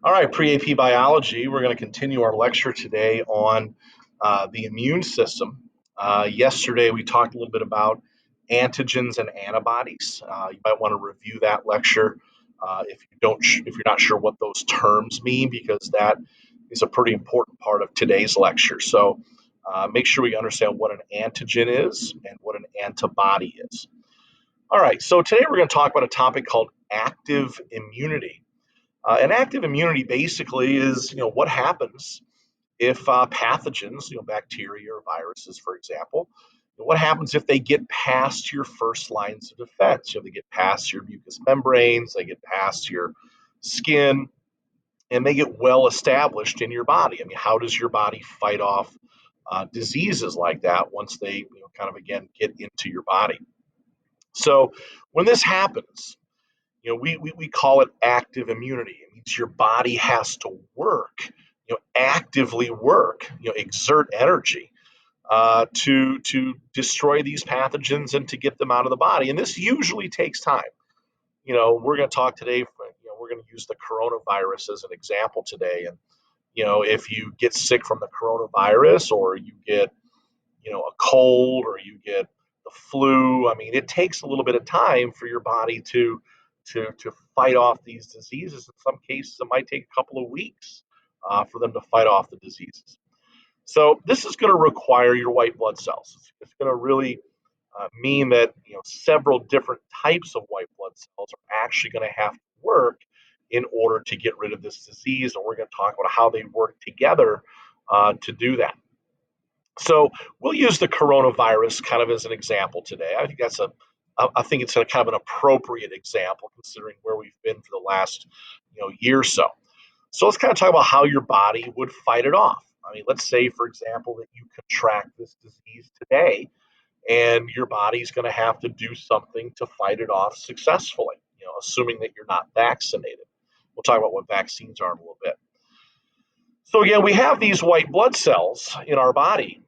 All right, pre-AP biology. We're going to continue our lecture today on the immune system. Yesterday, we talked a little bit about antigens and antibodies. You might want to review that lecture if you're not sure what those terms mean, because that is a pretty important part of today's lecture. So, make sure we understand what an antigen is and what an antibody is. All right, so today we're going to talk about a topic called active immunity. And active immunity basically is, what happens if pathogens, bacteria or viruses, for example, what happens if they get past your first lines of defense? They get past your mucous membranes, they get past your skin, and they get well established in your body. I mean, how does your body fight off diseases like that once they, kind of again get into your body? So when this happens, we call it active immunity. It means your body has to work, actively work, exert energy to destroy these pathogens and to get them out of the body. And this usually takes time. We're going to talk today. We're going to use the coronavirus as an example today. And if you get sick from the coronavirus, or you get a cold, or you get the flu, I mean, it takes a little bit of time for your body to fight off these diseases. In some cases, it might take a couple of weeks for them to fight off the diseases. So this is going to require your white blood cells. It's going to really mean that several different types of white blood cells are actually going to have to work in order to get rid of this disease, and we're going to talk about how they work together to do that. So we'll use the coronavirus kind of as an example today. I think it's a kind of an appropriate example considering where we've been for the last year or so. So let's kind of talk about how your body would fight it off. I mean, let's say, for example, that you contract this disease today, and your body's going to have to do something to fight it off successfully, assuming that you're not vaccinated. We'll talk about what vaccines are in a little bit. So again, we have these white blood cells in our body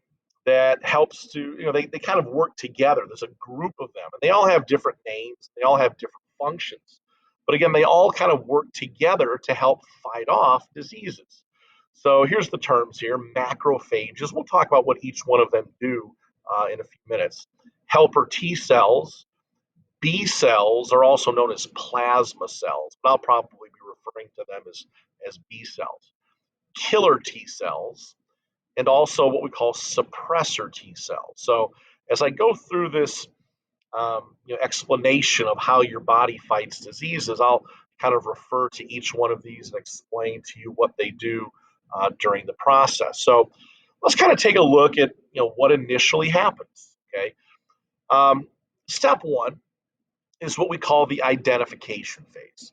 that helps to, they kind of work together. There's a group of them, and they all have different names. They all have different functions. But again, they all kind of work together to help fight off diseases. So here's the terms here: macrophages. We'll talk about what each one of them do in a few minutes. Helper T cells. B cells are also known as plasma cells, but I'll probably be referring to them as B cells. Killer T cells, and also what we call suppressor T cells. So as I go through this explanation of how your body fights diseases, I'll kind of refer to each one of these and explain to you what they do during the process. So let's kind of take a look at what initially happens. Okay, step one is what we call the identification phase.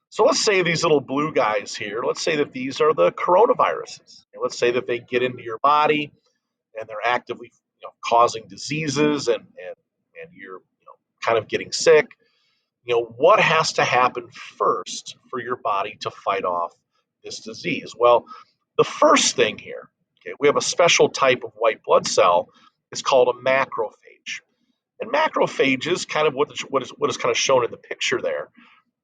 So let's say these little blue guys here, let's say that these are the coronaviruses. And let's say that they get into your body and they're actively causing diseases, and you're kind of getting sick. What has to happen first for your body to fight off this disease? Well, the first thing here, okay, we have a special type of white blood cell. It's called a macrophage. And macrophages, kind of what is kind of shown in the picture there,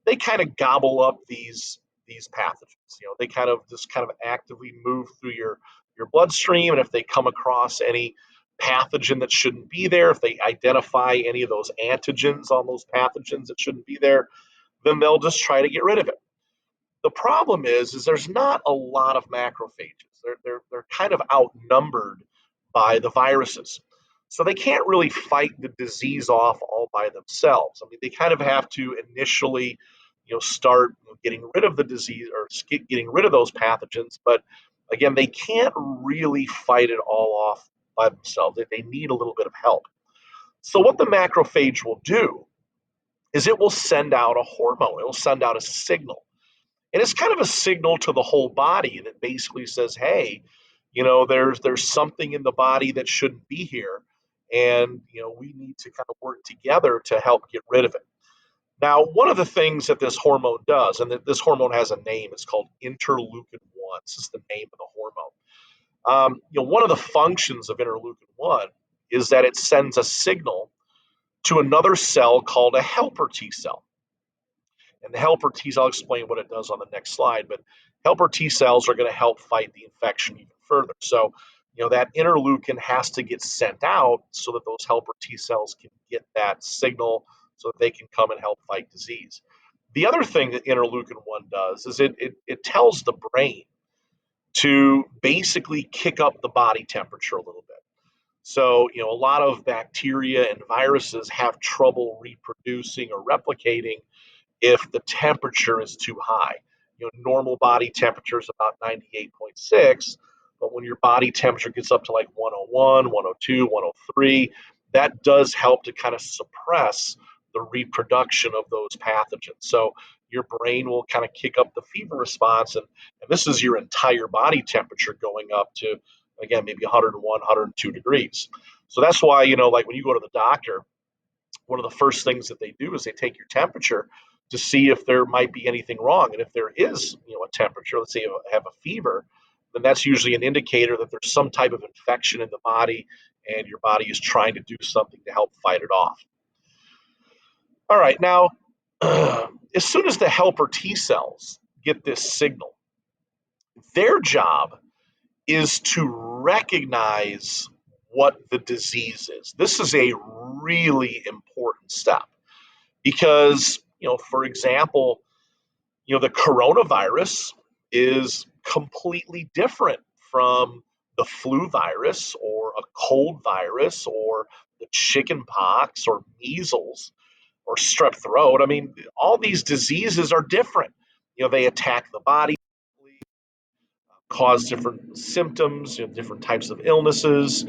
they kind of gobble up these pathogens. They kind of actively move through your bloodstream, and if they come across any pathogen that shouldn't be there, if they identify any of those antigens on those pathogens that shouldn't be there, then they'll just try to get rid of it. The problem is there's not a lot of macrophages. They're kind of outnumbered by the viruses. So they can't really fight the disease off all by themselves. I mean, they kind of have to initially, start getting rid of the disease, or getting rid of those pathogens. But again, they can't really fight it all off by themselves. They need a little bit of help. So what the macrophage will do is it will send out a hormone. It will send out a signal. And it's kind of a signal to the whole body that basically says, hey, there's something in the body that shouldn't be here. And, we need to kind of work together to help get rid of it. Now, one of the things that this hormone does, and this hormone has a name, it's called interleukin-1. This is the name of the hormone. One of the functions of interleukin-1 is that it sends a signal to another cell called a helper T cell. And the helper T cell, I'll explain what it does on the next slide, but helper T cells are going to help fight the infection even further. So, that interleukin has to get sent out so that those helper T cells can get that signal so that they can come and help fight disease. The other thing that interleukin 1 does is it tells the brain to basically kick up the body temperature a little bit. So, a lot of bacteria and viruses have trouble reproducing or replicating if the temperature is too high. Normal body temperature is about 98.6, but when your body temperature gets up to like 101, 102, 103, that does help to kind of suppress the reproduction of those pathogens. So your brain will kind of kick up the fever response, and this is your entire body temperature going up to, again, maybe 101, 102 degrees. So that's why, like when you go to the doctor, one of the first things that they do is they take your temperature to see if there might be anything wrong. And if there is, a temperature, let's say you have a fever, then that's usually an indicator that there's some type of infection in the body and your body is trying to do something to help fight it off. All right, now, as soon as the helper T cells get this signal, their job is to recognize what the disease is. This is a really important step because, for example, the coronavirus is completely different from the flu virus or a cold virus or the chicken pox or measles or strep throat. I mean, all these diseases are different. They attack the body, cause different symptoms, different types of illnesses,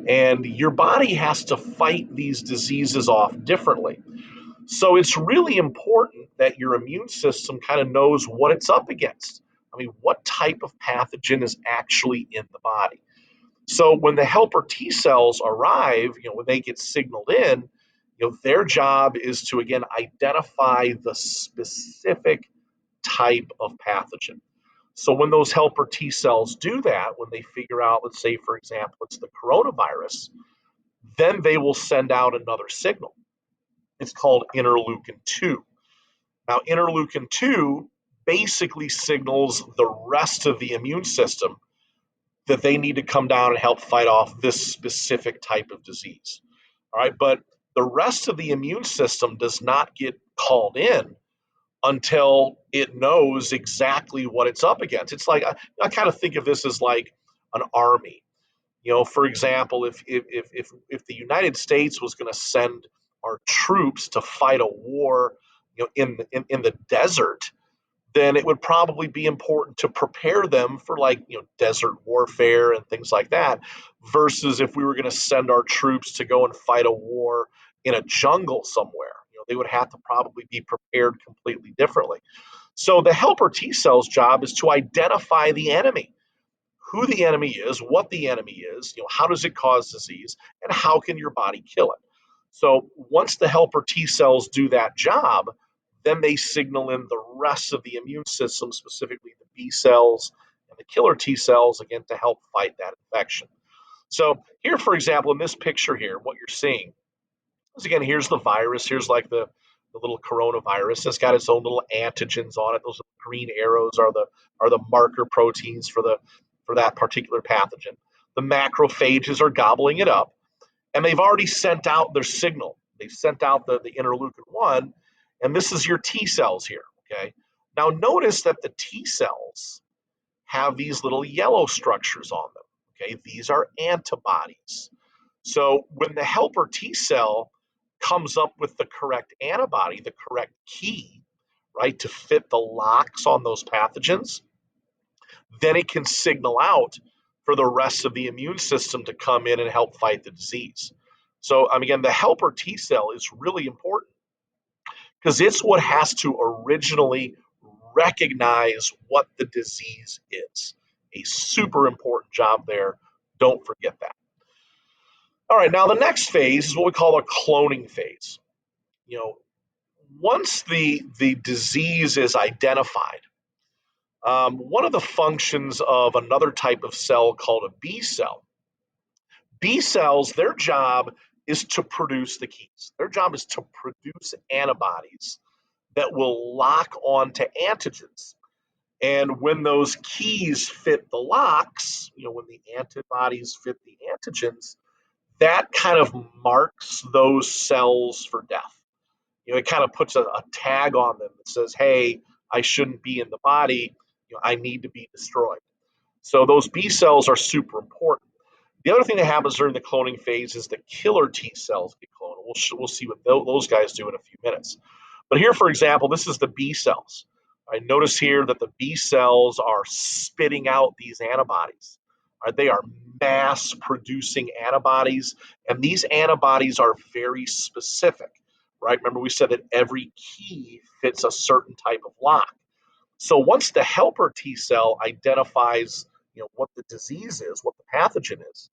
and your body has to fight these diseases off differently. So it's really important that your immune system kind of knows what it's up against. I mean, what type of pathogen is actually in the body? So when the helper T cells arrive, when they get signaled in, their job is to again identify the specific type of pathogen. So when those helper T cells do that, when they figure out, let's say, for example, it's the coronavirus, then they will send out another signal. It's called interleukin 2. Now, interleukin 2 basically signals the rest of the immune system that they need to come down and help fight off this specific type of disease. All right, but the rest of the immune system does not get called in until it knows exactly what it's up against. It's like I kind of think of this as like an army. For example, if the United States was going to send our troops to fight a war, in the desert, then it would probably be important to prepare them for like desert warfare and things like that, versus if we were going to send our troops to go and fight a war in a jungle somewhere. They would have to probably be prepared completely differently. So the helper T cells job is to identify the enemy, who the enemy is, what the enemy is, how does it cause disease, and how can your body kill it. So once the helper T cells do that job, then they signal in the rest of the immune system, specifically the B cells and the killer T cells, again, to help fight that infection. So here, for example, in this picture here, what you're seeing is, again, here's the virus. Here's like the little coronavirus. It's got its own little antigens on it. Those green arrows are the marker proteins for that particular pathogen. The macrophages are gobbling it up, and they've already sent out their signal. They've sent out the interleukin 1, and this is your T cells here, okay? Now notice that the T cells have these little yellow structures on them, okay? These are antibodies. So when the helper T cell comes up with the correct antibody, the correct key, right, to fit the locks on those pathogens, then it can signal out for the rest of the immune system to come in and help fight the disease. So, again, the helper T cell is really important because it's what has to originally recognize what the disease is. A super important job there. Don't forget that. All right, now the next phase is what we call a cloning phase. You know, once the disease is identified, one of the functions of another type of cell called a B cell. B cells, their job is to produce the keys. Their job is to produce antibodies that will lock on to antigens. And when those keys fit the locks, when the antibodies fit the antigens, that kind of marks those cells for death. It kind of puts a tag on them that says, hey, I shouldn't be in the body. I need to be destroyed. So those B cells are super important. The other thing that happens during the cloning phase is the killer T cells get cloned. We'll see what those guys do in a few minutes. But here, for example, this is the B cells. I notice here that the B cells are spitting out these antibodies. They are mass producing antibodies, and these antibodies are very specific. Right? Remember, we said that every key fits a certain type of lock. So once the helper T cell identifies, what the disease is, what the pathogen is,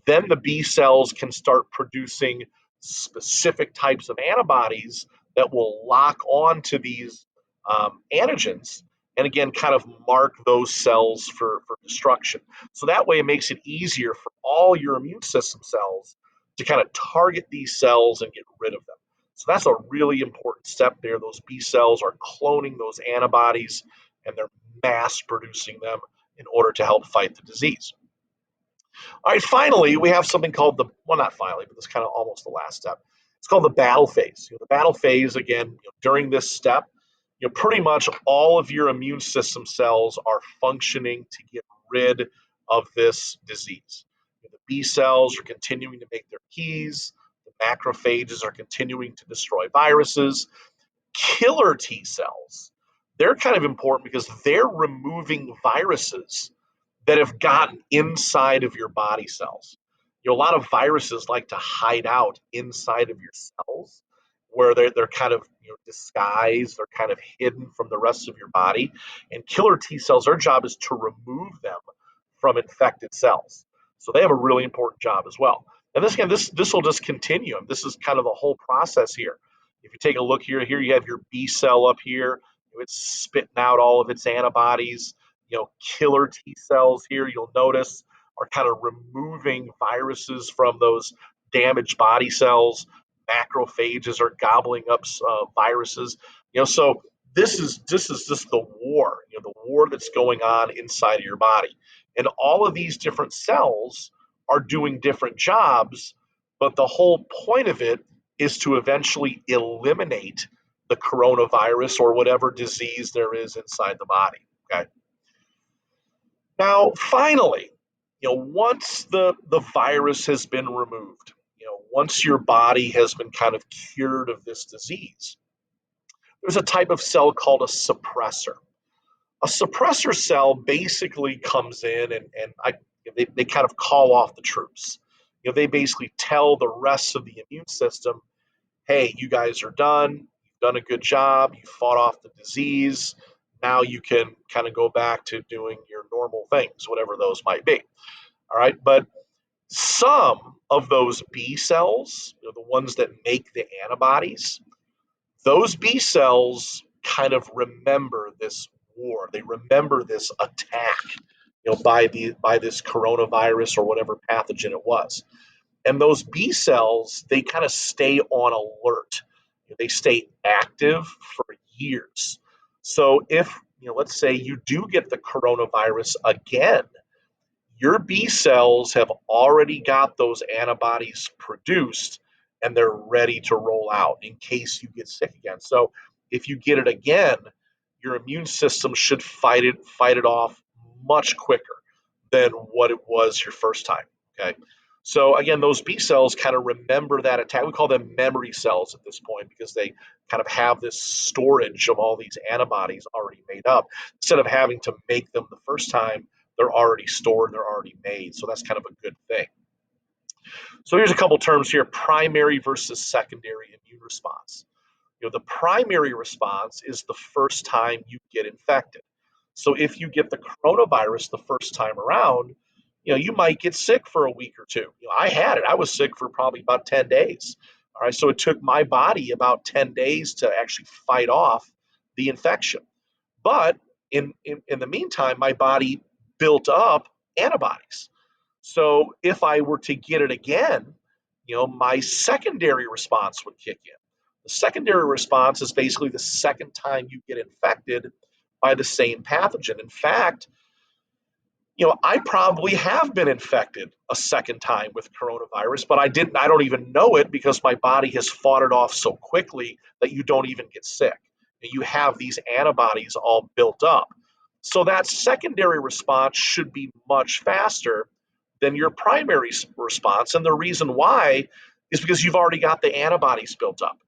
then the B cells can start producing specific types of antibodies that will lock on to these antigens and again kind of mark those cells for destruction. So that way it makes it easier for all your immune system cells to kind of target these cells and get rid of them. So that's a really important step there. Those B cells are cloning those antibodies and they're mass producing them in order to help fight the disease. All right, finally, we have something called well, not finally, but this is kind of almost the last step. It's called the battle phase. The battle phase, again, during this step, pretty much all of your immune system cells are functioning to get rid of this disease. The B cells are continuing to make their keys. The macrophages are continuing to destroy viruses. Killer T cells, they're kind of important because they're removing viruses that have gotten inside of your body cells. A lot of viruses like to hide out inside of your cells where they're kind of disguised, they're kind of hidden from the rest of your body. And killer T cells, their job is to remove them from infected cells. So they have a really important job as well. And this will just continue. This is kind of the whole process here. If you take a look here you have your B cell up here. It's spitting out all of its antibodies. Killer T cells here, you'll notice, are kind of removing viruses from those damaged body cells. Macrophages are gobbling up viruses. So this is just the war, the war that's going on inside of your body. And all of these different cells are doing different jobs, but the whole point of it is to eventually eliminate the coronavirus or whatever disease there is inside the body. Okay. Now, finally, once the virus has been removed, once your body has been kind of cured of this disease, there's a type of cell called a suppressor. A suppressor cell basically comes in they kind of call off the troops. They basically tell the rest of the immune system, hey, you guys are done. You've done a good job. You fought off the disease. Now you can kind of go back to doing your normal things, whatever those might be. All right. But some of those B cells, the ones that make the antibodies, those B cells kind of remember this war. They remember this attack, by this coronavirus or whatever pathogen it was. And those B cells, they kind of stay on alert. They stay active for years. So if, let's say you do get the coronavirus again, your B cells have already got those antibodies produced and they're ready to roll out in case you get sick again. So if you get it again, your immune system should fight it off much quicker than what it was your first time. Okay. So again, those B cells kind of remember that attack. We call them memory cells at this point because they kind of have this storage of all these antibodies already made up. Instead of having to make them the first time, they're already stored, they're already made. So that's kind of a good thing. So here's a couple terms here: primary versus secondary immune response. The primary response is the first time you get infected. So if you get the coronavirus the first time around, you might get sick for a week or two. I had it. I was sick for probably about 10 days. All right. So it took my body about 10 days to actually fight off the infection. But in the meantime, my body built up antibodies. So if I were to get it again, my secondary response would kick in. The secondary response is basically the second time you get infected, by the same pathogen. In fact, I probably have been infected a second time with coronavirus, but I don't even know it because my body has fought it off so quickly that you don't even get sick. You have these antibodies all built up. So that secondary response should be much faster than your primary response. And the reason why is because you've already got the antibodies built up.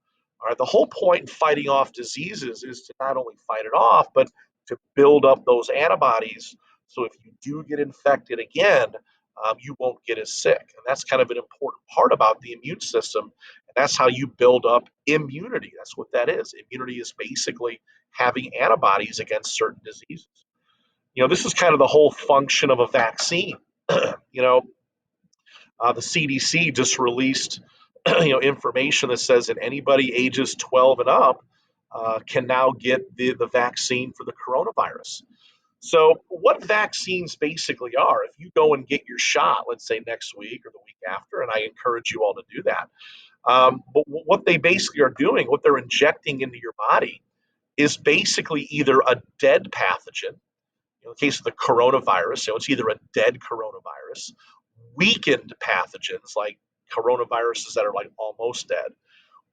All right. The whole point in fighting off diseases is to not only fight it off, but to build up those antibodies so if you do get infected again, you won't get as sick. And that's kind of an important part about the immune system. And that's how you build up immunity. That's what that is. Immunity is basically having antibodies against certain diseases. This is kind of the whole function of a vaccine. you know, the CDC just released information that says that anybody ages 12 and up can now get the vaccine for the coronavirus. So, what vaccines basically are, if you go and get your shot, let's say next week or the week after, and I encourage you all to do that, but what they basically are doing, what they're injecting into your body, is basically either a dead pathogen. In the case of the coronavirus, it's either a dead coronavirus, weakened pathogens like coronaviruses that are like almost dead,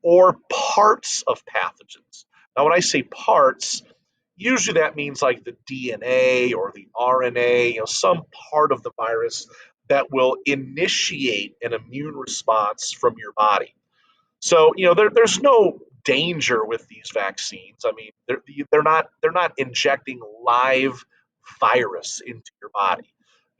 or parts of pathogens. Now, when I say parts, usually that means like the DNA or the RNA, some part of the virus that will initiate an immune response from your body. So there's no danger with these vaccines. I mean, they're not injecting live virus into your body.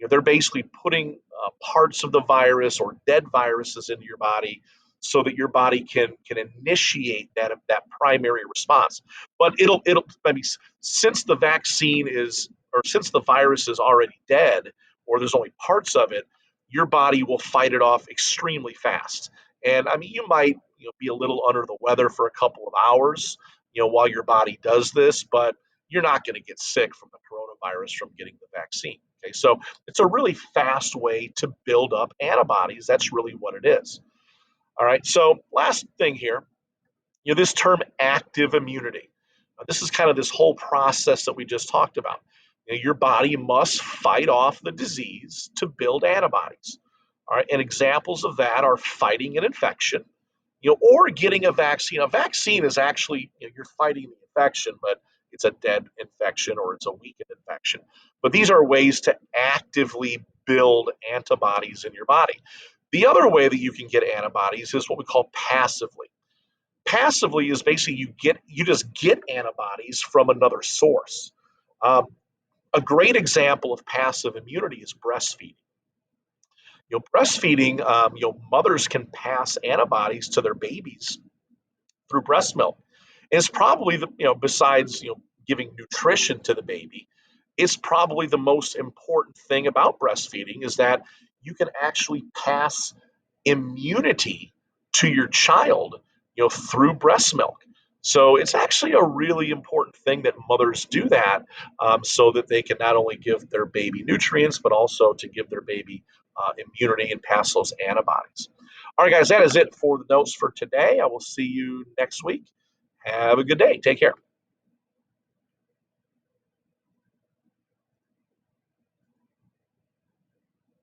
They're basically putting parts of the virus or dead viruses into your body so that your body can initiate that primary response. But I mean, since the vaccine is or since the virus is already dead or there's only parts of it, your body will fight it off extremely fast. And I mean, you might be a little under the weather for a couple of hours, while your body does this, but you're not going to get sick from the coronavirus from getting the vaccine. Okay, so it's a really fast way to build up antibodies. That's really what it is. All right. So last thing here, this term active immunity. This is kind of this whole process that we just talked about. Your body must fight off the disease to build antibodies. All right, and examples of that are fighting an infection, or getting a vaccine. A vaccine is actually, you're fighting the infection, but it's a dead infection or it's a weakened infection. But these are ways to actively build antibodies in your body. The other way that you can get antibodies is what we call passively. Passively is basically you just get antibodies from another source. Um, a great example of passive immunity is breastfeeding. Breastfeeding, mothers can pass antibodies to their babies through breast milk. And it's probably besides giving nutrition to the baby, it's probably the most important thing about breastfeeding is that you can actually pass immunity to your child, through breast milk. So it's actually a really important thing that mothers do that, so that they can not only give their baby nutrients, but also to give their baby immunity and pass those antibodies. All right, guys, that is it for the notes for today. I will see you next week. Have a good day. Take care.